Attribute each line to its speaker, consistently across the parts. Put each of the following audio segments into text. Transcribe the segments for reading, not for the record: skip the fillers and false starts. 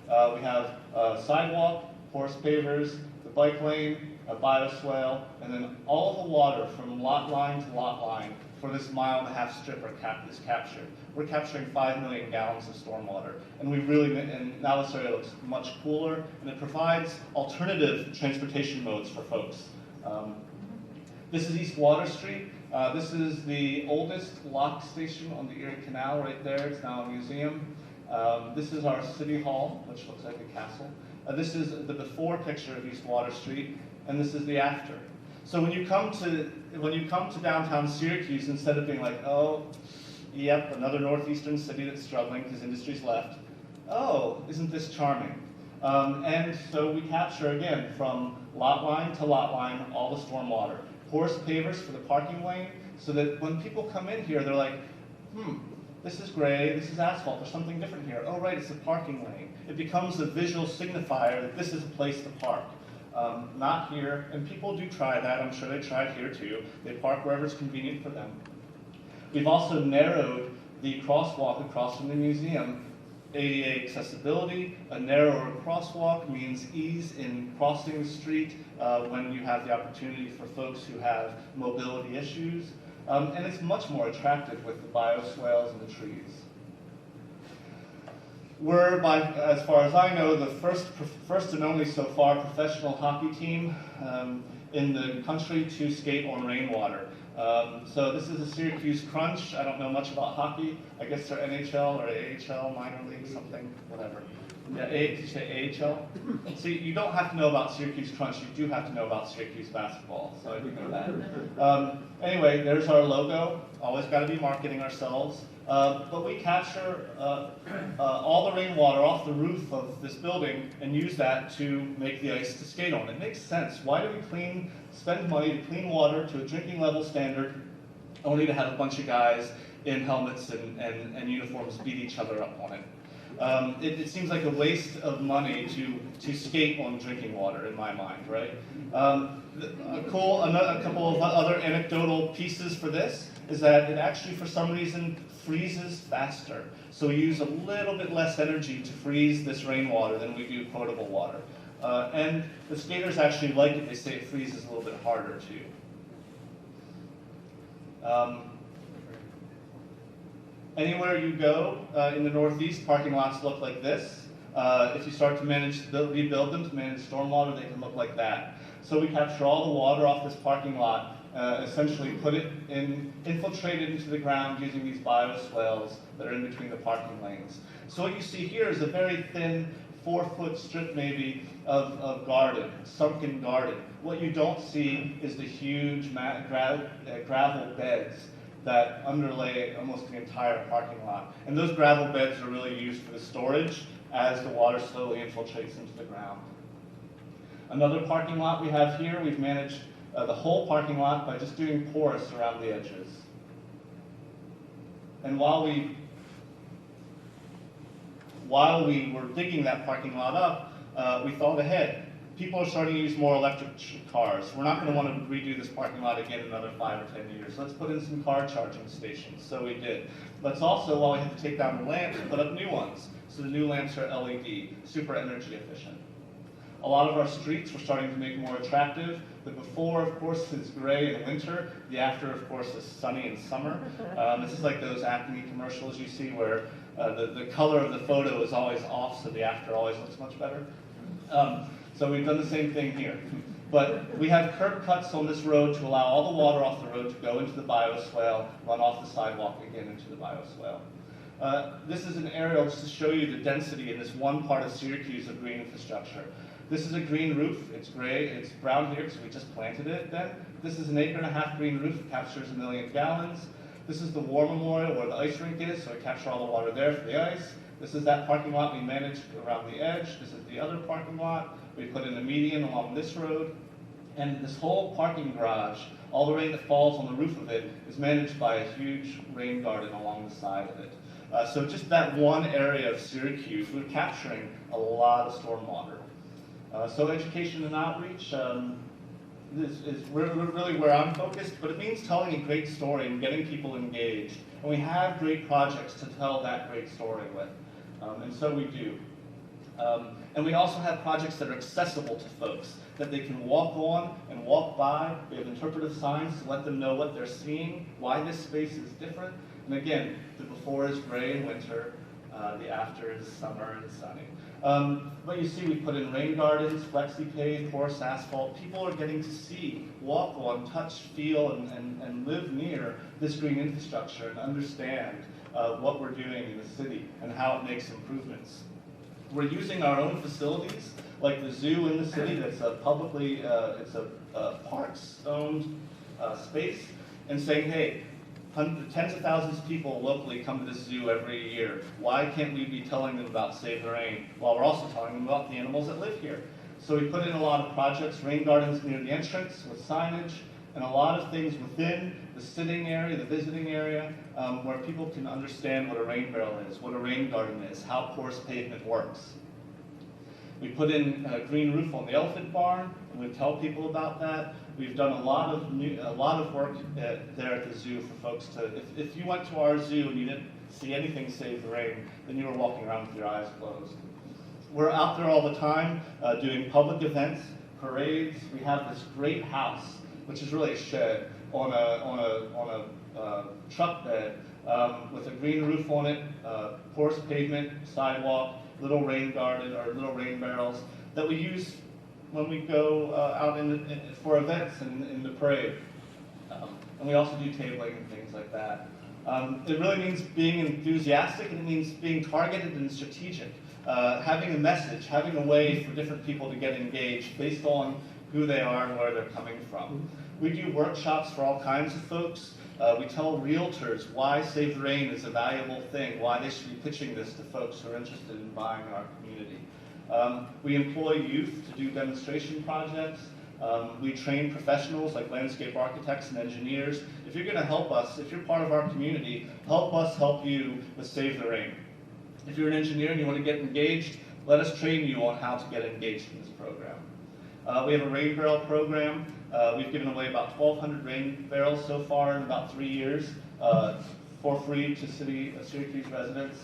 Speaker 1: We have a sidewalk, porous pavers, the bike lane, a bioswale, and then all the water from lot line to lot line for this 1.5-mile strip is captured. We're capturing 5 million gallons of stormwater, and now this area looks much cooler, and it provides alternative transportation modes for folks. This is East Water Street. This is the oldest lock station on the Erie Canal right there. It's now a museum. This is our City Hall, which looks like a castle. This is the before picture of East Water Street, and this is the after. So when you come to downtown Syracuse, instead of being like, oh, yep, another northeastern city that's struggling because industry's left, oh, isn't this charming? And so we capture, again, from lot line to lot line, all the stormwater. Porous pavers for the parking lane, so that when people come in here, they're like, this is gray, this is asphalt, there's something different here. Oh, right, it's a parking lane. It becomes a visual signifier that this is a place to park. Not here, and people do try that. I'm sure they try it here too. They park wherever it's convenient for them. We've also narrowed the crosswalk across from the museum. ADA accessibility, a narrower crosswalk means ease in crossing the street when you have the opportunity for folks who have mobility issues. And it's much more attractive with the bioswales and the trees. We're, as far as I know, the first and only so far professional hockey team in the country to skate on rainwater. So this is a Syracuse Crunch. I don't know much about hockey. I guess they're NHL or AHL, minor league, something, whatever. Yeah, did you say AHL? See, you don't have to know about Syracuse Crunch. You do have to know about Syracuse basketball. So I do know that. Anyway, there's our logo. Always got to be marketing ourselves. But we capture all the rainwater off the roof of this building and use that to make the ice to skate on. It makes sense. Why do we spend money to clean water to a drinking level standard only to have a bunch of guys in helmets and uniforms beat each other up on it? It seems like a waste of money to skate on drinking water, in my mind, right? A couple of other anecdotal pieces for this is that it actually, for some reason, freezes faster. So we use a little bit less energy to freeze this rainwater than we do potable water. And the skaters actually like it. They say it freezes a little bit harder, too. Anywhere you go in the Northeast, parking lots look like this. If you start to rebuild them to manage stormwater, they can look like that. So we capture all the water off this parking lot, essentially infiltrate it into the ground using these bioswales that are in between the parking lanes. So what you see here is a very thin 4-foot strip maybe of garden, sunken garden. What you don't see is the huge gravel beds that underlay almost the entire parking lot. And those gravel beds are really used for the storage as the water slowly infiltrates into the ground. Another parking lot we have here, we've managed the whole parking lot by just doing porous around the edges. And while we were digging that parking lot up, we thought ahead. People are starting to use more electric cars. We're not going to want to redo this parking lot again in another 5 or 10 years. Let's put in some car charging stations. So we did. Let's also, while we had to take down the lamps, put up new ones. So the new lamps are LED, super energy efficient. A lot of our streets we're starting to make more attractive. The before, of course, is gray in winter. The after, of course, is sunny in summer. This is like those Acme commercials you see where the color of the photo is always off, so the after always looks much better. So we've done the same thing here. But we have curb cuts on this road to allow all the water off the road to go into the bioswale, run off the sidewalk again into the bioswale. This is an aerial just to show you the density in this one part of Syracuse of green infrastructure. This is a green roof. It's gray. It's brown here because we just planted it then. This is an 1.5-acre green roof. It captures 1 million gallons. This is the War Memorial where the ice rink is, so we capture all the water there for the ice. This is that parking lot we managed around the edge. This is the other parking lot. We put in a median along this road. And this whole parking garage, all the rain that falls on the roof of it, is managed by a huge rain garden along the side of it. So just that one area of Syracuse, we're capturing a lot of stormwater. So education and outreach is really where I'm focused, but it means telling a great story and getting people engaged. And we have great projects to tell that great story with, and so we do. And we also have projects that are accessible to folks, that they can walk on and walk by. We have interpretive signs to let them know what they're seeing, why this space is different. And again, the before is gray and winter, the after is summer and sunny. But you see, we put in rain gardens, flexi-paved, porous asphalt. People are getting to see, walk on, touch, feel, and live near this green infrastructure and understand what we're doing in the city and how it makes improvements. We're using our own facilities, like the zoo in the city that's a publicly, it's a parks-owned space, and saying, hey, tens of thousands of people locally come to this zoo every year. Why can't we be telling them about Save the Rain while we're also telling them about the animals that live here? So we put in a lot of projects, rain gardens near the entrance with signage, and a lot of things within the sitting area, the visiting area, where people can understand what a rain barrel is, what a rain garden is, how porous pavement works. We put in a green roof on the elephant barn, and we tell people about that. We've done a lot of work there at the zoo for folks to, if you went to our zoo and you didn't see anything Save the Rain, then you were walking around with your eyes closed. We're out there all the time doing public events, parades. We have this great house, which is really a shed, on a truck bed with a green roof on it, porous pavement, sidewalk, little rain garden or little rain barrels that we use when we go out for events in the parade. And we also do tabling and things like that. It really means being enthusiastic, and it means being targeted and strategic. Having a message, having a way for different people to get engaged based on who they are and where they're coming from. We do workshops for all kinds of folks. We tell realtors why Save the Rain is a valuable thing, why they should be pitching this to folks who are interested in buying in our community. We employ youth to do demonstration projects. We train professionals like landscape architects and engineers. If you're going to help us, if you're part of our community, help us help you with Save the Rain. If you're an engineer and you want to get engaged, let us train you on how to get engaged in this program. We have a rain barrel program. We've given away about 1,200 rain barrels so far in about 3 years for free to Syracuse residents.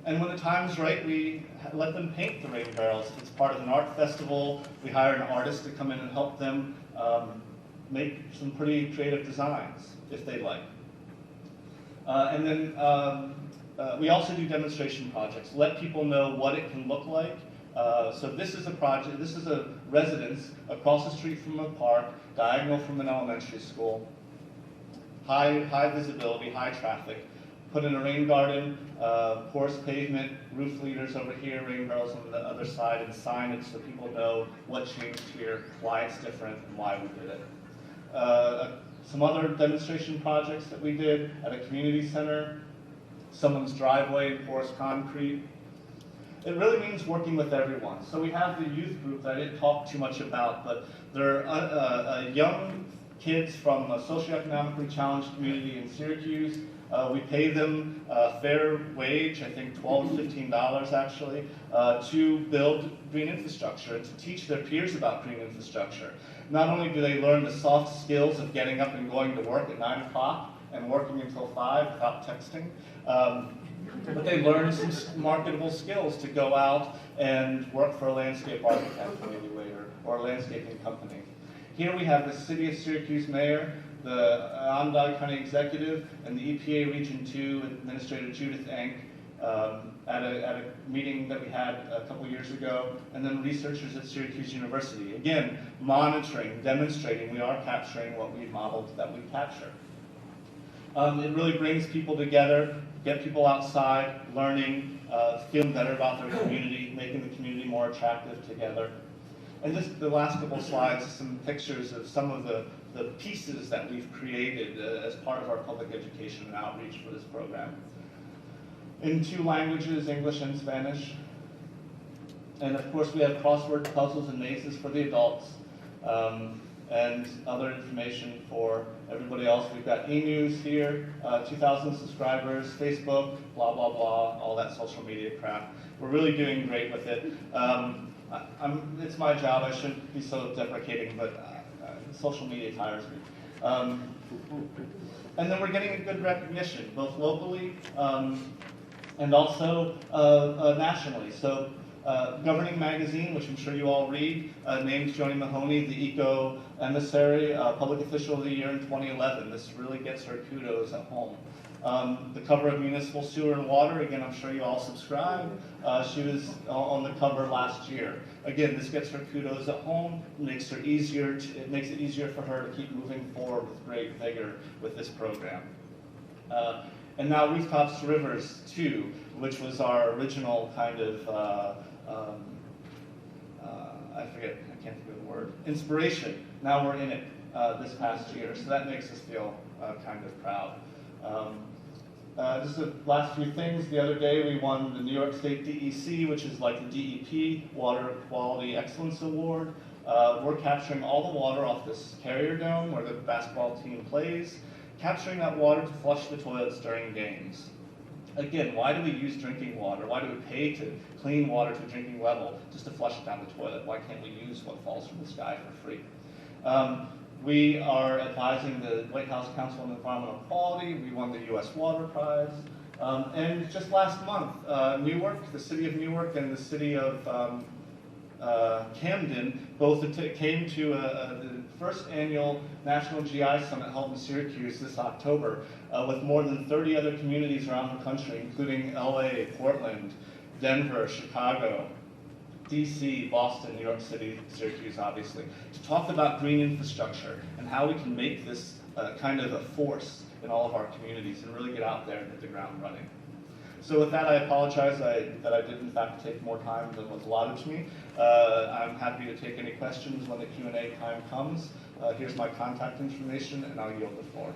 Speaker 1: And when the time's right, we let them paint the rain barrels. If it's part of an art festival, we hire an artist to come in and help them make some pretty creative designs, if they like. And then we also do demonstration projects. Let people know what it can look like. So this is a project, this is a residence across the street from a park, diagonal from an elementary school. High visibility, high traffic. Put in a rain garden, porous pavement, roof leaders over here, rain barrels on the other side, and signage so people know what changed here, why it's different, and why we did it. Some other demonstration projects that we did at a community center, someone's driveway in porous concrete. It really means working with everyone. So we have the youth group that I didn't talk too much about, but they're young kids from a socioeconomically challenged community in Syracuse. We pay them a fair wage, I think $12 to $15 actually, to build green infrastructure and to teach their peers about green infrastructure. Not only do they learn the soft skills of getting up and going to work at 9 o'clock and working until 5 without texting, but they learn some marketable skills to go out and work for a landscape architect maybe later, or a landscaping company. Here we have the City of Syracuse Mayor, the Onondaga County Executive, and the EPA Region 2 Administrator Judith Enck at a meeting that we had a couple years ago, and then researchers at Syracuse University. Again, monitoring, demonstrating, we are capturing what we modeled that we capture. It really brings people together, get people outside, learning, feeling better about their community, making the community more attractive together. And just the last couple slides, some pictures of some of the pieces that we've created as part of our public education and outreach for this program. In 2 languages, English and Spanish. And of course we have crossword puzzles and mazes for the adults, and other information for everybody else. We've got e-news here, 2,000 subscribers, Facebook, blah, blah, blah, all that social media crap. We're really doing great with it. It's my job, I shouldn't be so deprecating, but social media tires me. And then we're getting a good recognition, both locally and also nationally. So Governing Magazine, which I'm sure you all read, named Joni Mahoney the Eco Emissary Public Official of the Year in 2011. This really gets her kudos at home. The cover of Municipal Sewer and Water, again, I'm sure you all subscribe. She was on the cover last year. Again, this gets her kudos at home, makes it easier for her to keep moving forward with great vigor with this program. And now Rooftops to Rivers 2, which was our original kind of, I can't think of the word, inspiration. Now we're in it this past year, so that makes us feel kind of proud. Just the last few things. The other day we won the New York State DEC, which is like the DEP, Water Quality Excellence Award. We're capturing all the water off this carrier dome where the basketball team plays, capturing that water to flush the toilets during games. Again, why do we use drinking water? Why do we pay to clean water to a drinking level just to flush it down the toilet? Why can't we use what falls from the sky for free? We are advising the White House Council on Environmental Quality. We won the U.S. Water Prize. And just last month, Newark, the city of Newark and the city of Camden both came to the first annual National GI Summit held in Syracuse this October with more than 30 other communities around the country, including LA, Portland, Denver, Chicago, DC, Boston, New York City, Syracuse, obviously, to talk about green infrastructure and how we can make this kind of a force in all of our communities and really get out there and hit the ground running. So with that, I apologize that I did in fact take more time than was allotted to me. I'm happy to take any questions when the Q&A time comes. Here's my contact information, and I'll yield the floor.